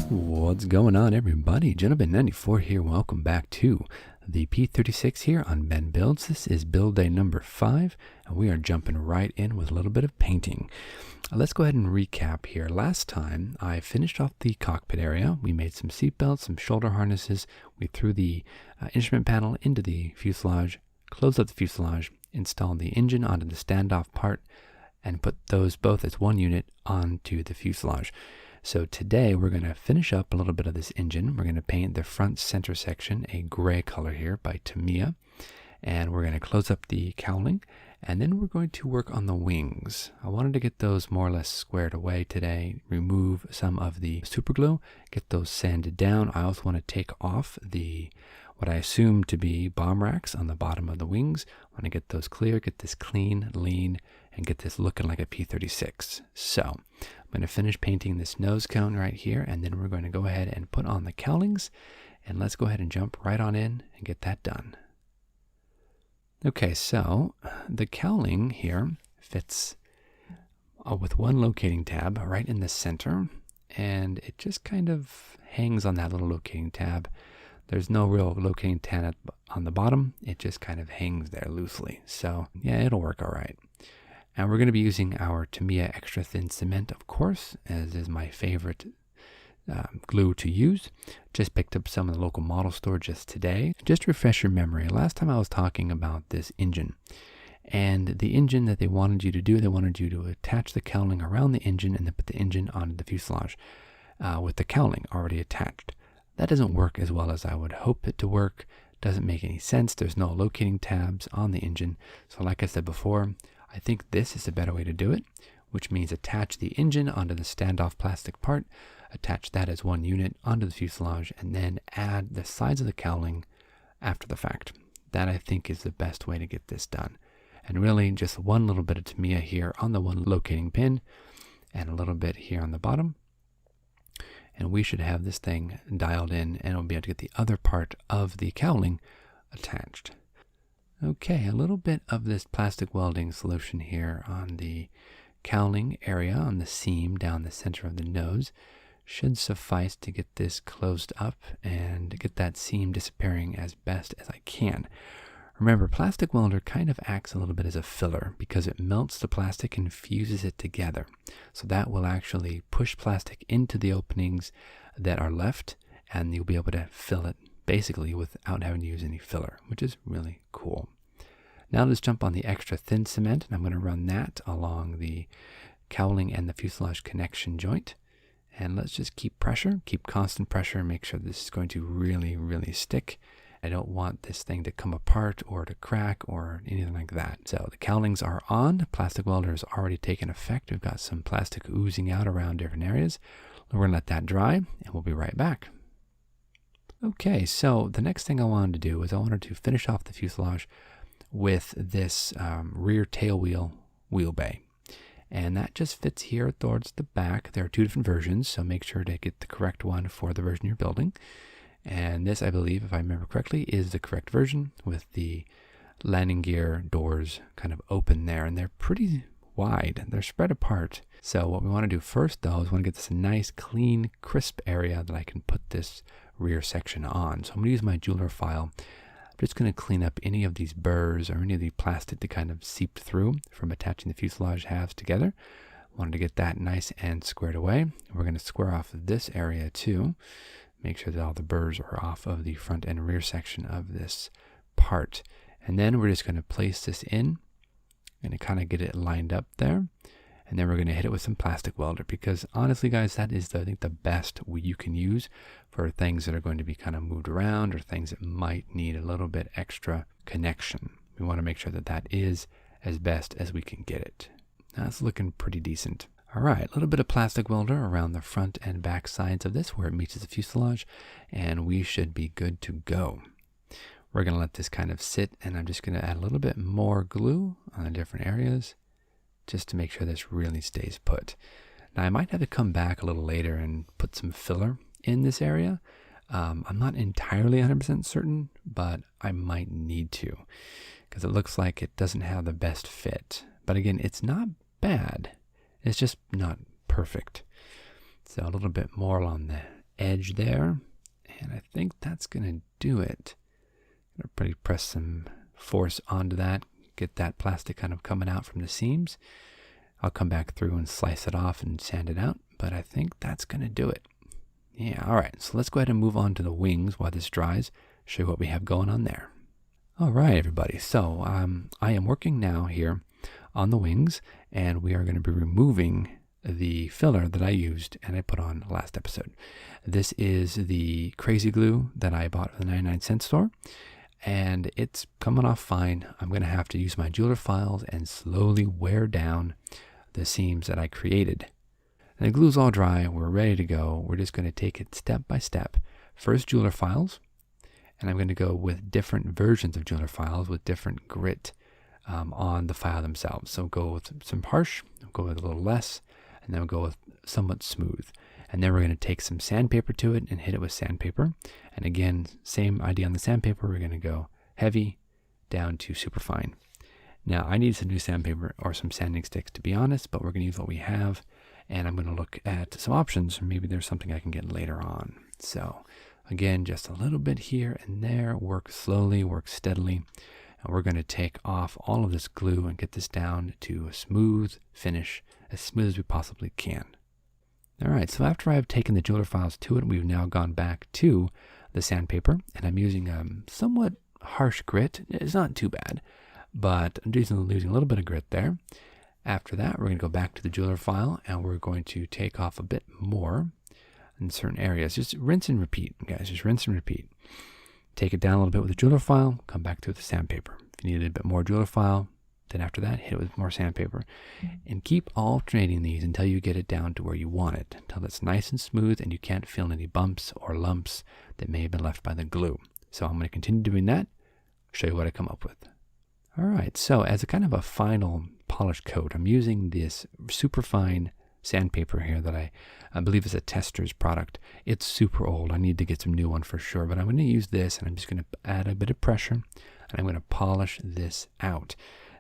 What's going on, everybody? Gentleman94 here. Welcome back to the P-36 here on Ben Builds. This is build day number 5, and we are jumping right in with a little bit of painting. Let's go ahead and recap here. Last time, I finished off the cockpit area. We made some seatbelts, some shoulder harnesses. We threw the instrument panel into the fuselage, closed up the fuselage, installed the engine onto the standoff part, and put those both as one unit onto the fuselage. So today we're going to finish up a little bit of this engine. We're going to paint the front center section a gray color here by Tamiya. And we're going to close up the cowling. And then we're going to work on the wings. I wanted to get those more or less squared away today, remove some of the super glue, get those sanded down. I also want to take off what I assume to be bomb racks on the bottom of the wings. I want to get those clear, get this clean, lean, and get this looking like a P-36. So I'm going to finish painting this nose cone right here, and then we're going to go ahead and put on the cowlings, and let's go ahead and jump right on in and get that done. Okay, so the cowling here fits with one locating tab right in the center, and it just kind of hangs on that little locating tab. There's no real locating tab on the bottom. It just kind of hangs there loosely. So yeah, it'll work all right. And we're going to be using our Tamiya extra thin cement, of course, as is my favorite glue to use. Just picked up some in the local model store just today. Just to refresh your memory, last time I was talking about this engine. And the engine that they wanted you to do, they wanted you to attach the cowling around the engine and then put the engine onto the fuselage with the cowling already attached. That doesn't work as well as I would hope it to work. Doesn't make any sense. There's no locating tabs on the engine. So like I said before, I think this is a better way to do it, which means attach the engine onto the standoff plastic part, attach that as one unit onto the fuselage, and then add the sides of the cowling after the fact. That I think is the best way to get this done. And really just one little bit of Tamiya here on the one locating pin and a little bit here on the bottom. And we should have this thing dialed in, and we'll be able to get the other part of the cowling attached. Okay, a little bit of this plastic welding solution here on the cowling area on the seam down the center of the nose should suffice to get this closed up and get that seam disappearing as best as I can. Remember, plastic welder kind of acts a little bit as a filler because it melts the plastic and fuses it together. So that will actually push plastic into the openings that are left, and you'll be able to fill it basically without having to use any filler, which is really cool. Now let's jump on the extra thin cement, and I'm going to run that along the cowling and the fuselage connection joint. And let's just keep pressure, keep constant pressure, and make sure this is going to really, really stick. I don't want this thing to come apart or to crack or anything like that. So the cowlings are on. Plastic welder has already taken effect. We've got some plastic oozing out around different areas. We're going to let that dry, and we'll be right back. Okay, so the next thing I wanted to do is I wanted to finish off the fuselage with this rear tail wheel bay. And that just fits here towards the back. There are two different versions, so make sure to get the correct one for the version you're building. And this, I believe, if I remember correctly, is the correct version with the landing gear doors kind of open there. And they're pretty wide. They're spread apart. So what we want to do first, though, is we want to get this nice, clean, crisp area that I can put this rear section on. So I'm going to use my jeweler file. I'm just going to clean up any of these burrs or any of the plastic that kind of seeped through from attaching the fuselage halves together. Wanted to get that nice and squared away. We're going to square off this area too. Make sure that all the burrs are off of the front and rear section of this part. And then we're just going to place this in and kind of get it lined up there. And then we're going to hit it with some plastic welder because honestly, guys, that is, I think, the best you can use for things that are going to be kind of moved around or things that might need a little bit extra connection. We want to make sure that that is as best as we can get it. Now it's looking pretty decent. All right, a little bit of plastic welder around the front and back sides of this where it meets the fuselage, and we should be good to go. We're going to let this kind of sit, and I'm just going to add a little bit more glue on the different areas. just to make sure this really stays put. Now I might have to come back a little later and put some filler in this area. I'm not entirely 100% certain, but I might need to because it looks like it doesn't have the best fit. But again, it's not bad. It's just not perfect. So a little bit more on the edge there. And I think that's going to do it. I'm going to probably press some force onto that, get that plastic kind of coming out from the seams. I'll come back through and slice it off and sand it out, but I think that's going to do it. Yeah, all right, so let's go ahead and move on to the wings while this dries, show you what we have going on there. All right, everybody, so I am working now here on the wings, and we are going to be removing the filler that I used and I put on last episode. This is the crazy glue that I bought at the 99-cent store, and it's coming off fine. I'm going to have to use my jeweler files and slowly wear down the seams that I created. And the glue's all dry. We're ready to go. We're just going to take it step by step. First, jeweler files, and I'm going to go with different versions of jeweler files with different grit on the file themselves. So go with some harsh, go with a little less, and then we'll go with somewhat smooth. And then we're going to take some sandpaper to it and hit it with sandpaper. And again, same idea on the sandpaper. We're going to go heavy down to super fine. Now, I need some new sandpaper or some sanding sticks, to be honest, but we're going to use what we have. And I'm going to look at some options. Maybe there's something I can get later on. So again, just a little bit here and there. Work slowly, work steadily. And we're going to take off all of this glue and get this down to a smooth finish, as smooth as we possibly can. All right, so after I've taken the jeweler files to it, we've now gone back to the sandpaper, and I'm using somewhat harsh grit. It's not too bad, but I'm using a little bit of grit there. After that, we're going to go back to the jeweler file, and we're going to take off a bit more in certain areas. Just rinse and repeat, guys. Just rinse and repeat. Take it down a little bit with the jeweler file, come back to it with the sandpaper. If you need a bit more jeweler file, then after that, hit it with more sandpaper. And keep alternating these until you get it down to where you want it, until it's nice and smooth and you can't feel any bumps or lumps that may have been left by the glue. So I'm going to continue doing that, show you what I come up with. All right, so as a kind of a final polish coat, I'm using this super fine sandpaper here that I believe is a Tester's product. It's super old. I need to get some new one for sure, but I'm going to use this and I'm just going to add a bit of pressure and I'm going to polish this out.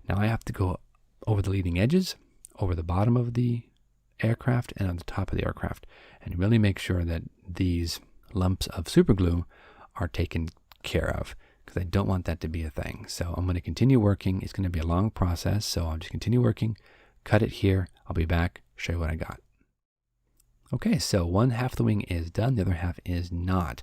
Now I have to go over the leading edges, over the bottom of the aircraft, and on the top of the aircraft, and really make sure that these lumps of super glue are taken care of, because I don't want that to be a thing. So I'm going to continue working. It's going to be a long process, so I'll just continue working, cut it here. I'll be back, show you what I got. Okay, so one half of the wing is done, the other half is not.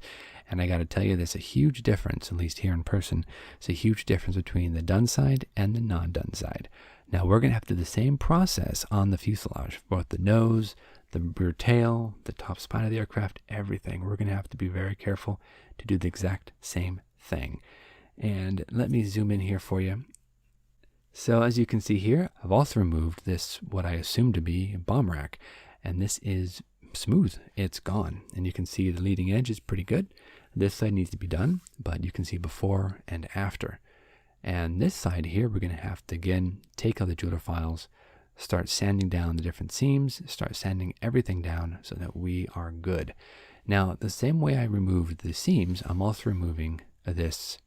And I got to tell you, there's a huge difference, at least here in person. It's a huge difference between the done side and the non-done side. Now, we're going to have to do the same process on the fuselage, both the nose, the rear tail, the top spine of the aircraft, everything. We're going to have to be very careful to do the exact same thing. And let me zoom in here for you. So as you can see here, I've also removed this, what I assume to be a bomb rack. And this is smooth. It's gone. And you can see the leading edge is pretty good. This side needs to be done, but you can see before and after. And this side here, we're going to have to, again, take out the jeweler files, start sanding down the different seams, start sanding everything down so that we are good. Now, the same way I removed the seams, I'm also removing this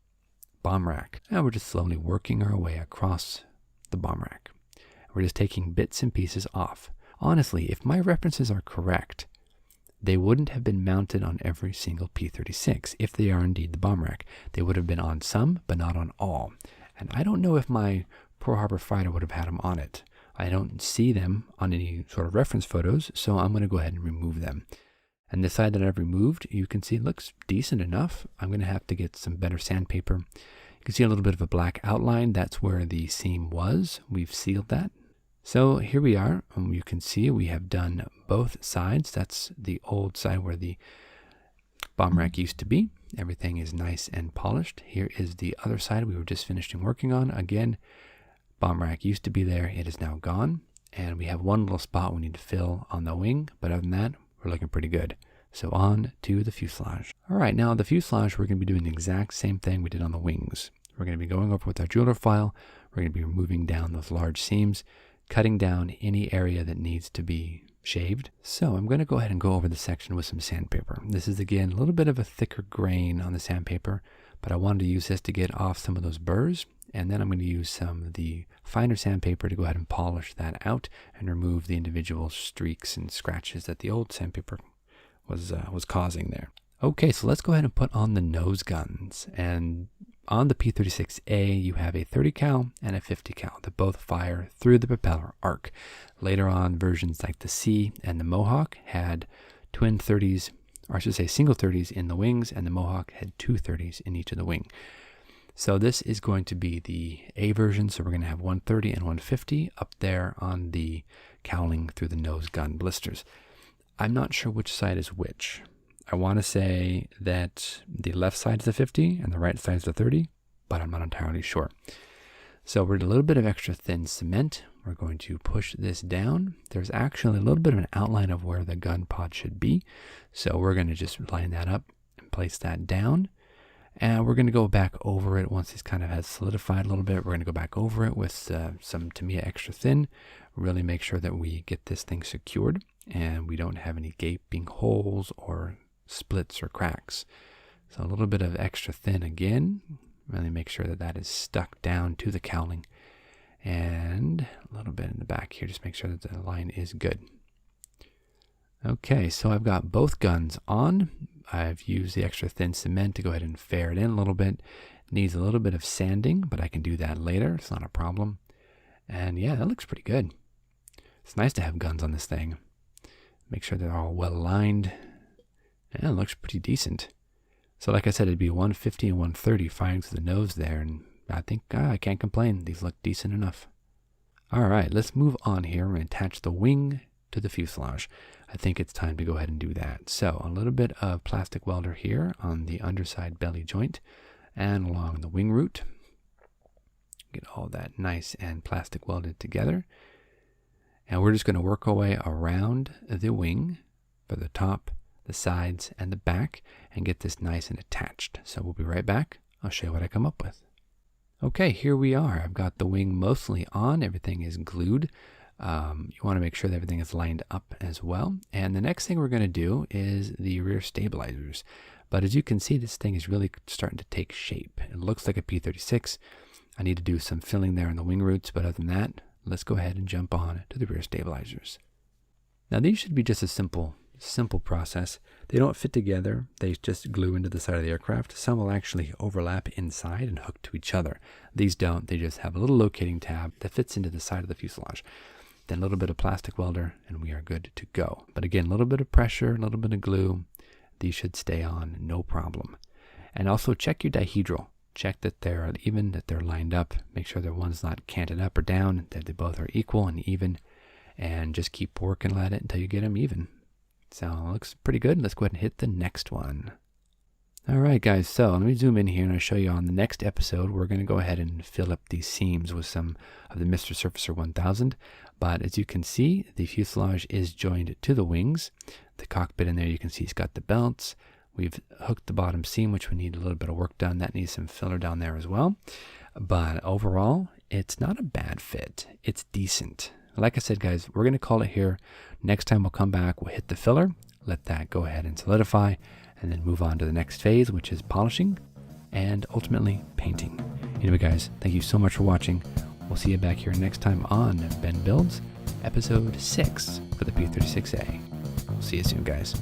bomb rack. Now we're just slowly working our way across the bomb rack. We're just taking bits and pieces off. Honestly, if my references are correct, they wouldn't have been mounted on every single P-36 if they are indeed the bomb rack. They would have been on some, but not on all. And I don't know if my Pearl Harbor fighter would have had them on it. I don't see them on any sort of reference photos, so I'm going to go ahead and remove them. And the side that I've removed, you can see looks decent enough. I'm going to have to get some better sandpaper. You can see a little bit of a black outline. That's where the seam was. We've sealed that. So here we are. You can see we have done both sides. That's the old side where the bomb rack used to be. Everything is nice and polished. Here is the other side we were just finishing working on. Again, bomb rack used to be there. It is now gone. And we have one little spot we need to fill on the wing. But other than that, we're looking pretty good. So on to the fuselage. All right, now the fuselage, we're going to be doing the exact same thing we did on the wings. We're going to be going over with our jeweler file. We're going to be removing down those large seams, cutting down any area that needs to be shaved. So I'm going to go ahead and go over the section with some sandpaper. This is again a little bit of a thicker grain on the sandpaper, but I wanted to use this to get off some of those burrs. And then I'm going to use some of the finer sandpaper to go ahead and polish that out and remove the individual streaks and scratches that the old sandpaper was causing there. Okay, so let's go ahead and put on the nose guns. And on the P-36A, you have a 30 cal and a 50 cal that both fire through the propeller arc. Later on, versions like the C and the Mohawk had twin 30s, or I should say single 30s in the wings, and the Mohawk had two 30s in each of the wing. So this is going to be the A version, so we're going to have 130 and 150 up there on the cowling through the nose gun blisters. I'm not sure which side is which. I want to say that the left side is the 50 and the right side is the 30, but I'm not entirely sure. So we're a little bit of extra thin cement. We're going to push this down. There's actually a little bit of an outline of where the gun pod should be. So we're going to just line that up and place that down. And we're going to go back over it once this kind of has solidified a little bit. We're going to go back over it with some Tamiya extra thin. Really make sure that we get this thing secured and we don't have any gaping holes or splits or cracks. So a little bit of extra thin again. Really make sure that that is stuck down to the cowling. And a little bit in the back here. Just make sure that the line is good. Okay, so I've got both guns on. I've used the extra thin cement to go ahead and fair it in a little bit. Needs a little bit of sanding, but I can do that later. It's not a problem. And yeah, that looks pretty good. It's nice to have guns on this thing. Make sure they're all well aligned. Yeah, it looks pretty decent. So like I said, it'd be 150 and 130 firing through the nose there. And I think I can't complain. These look decent enough. All right, let's move on here and attach the wing to the fuselage. I think it's time to go ahead and do that. So a little bit of plastic welder here on the underside belly joint and along the wing root. Get all that nice and plastic welded together. And we're just going to work our way around the wing for the top, the sides, and the back and get this nice and attached. So we'll be right back. I'll show you what I come up with. Okay, here we are. I've got the wing mostly on. Everything is glued. You want to make sure that everything is lined up as well. And the next thing we're going to do is the rear stabilizers. But as you can see, this thing is really starting to take shape. It looks like a P-36. I need to do some filling there in the wing roots, but other than that, let's go ahead and jump on to the rear stabilizers. Now these should be just a simple process. They don't fit together. They just glue into the side of the aircraft. Some will actually overlap inside and hook to each other. These don't. They just have a little locating tab that fits into the side of the fuselage. Then a little bit of plastic welder and we are good to go. But again, a little bit of pressure, a little bit of glue. These should stay on, no problem. And also check your dihedral. Check that they're even, that they're lined up. Make sure that one's not canted up or down, that they both are equal and even. And just keep working at it until you get them even. So it looks pretty good. Let's go ahead and hit the next one. All right, guys. So let me zoom in here and I'll show you on the next episode. We're going to go ahead and fill up these seams with some of the Mr. Surfacer 1000. But as you can see, the fuselage is joined to the wings. The cockpit in there, you can see it's got the belts. We've hooked the bottom seam, which we need a little bit of work done. That needs some filler down there as well. But overall, it's not a bad fit. It's decent. Like I said, guys, we're going to call it here. Next time we'll come back, we'll hit the filler, let that go ahead and solidify, and then move on to the next phase, which is polishing and ultimately painting. Anyway, guys, thank you so much for watching. We'll see you back here next time on Ben Builds, episode 6 for the P-36A. We'll see you soon, guys.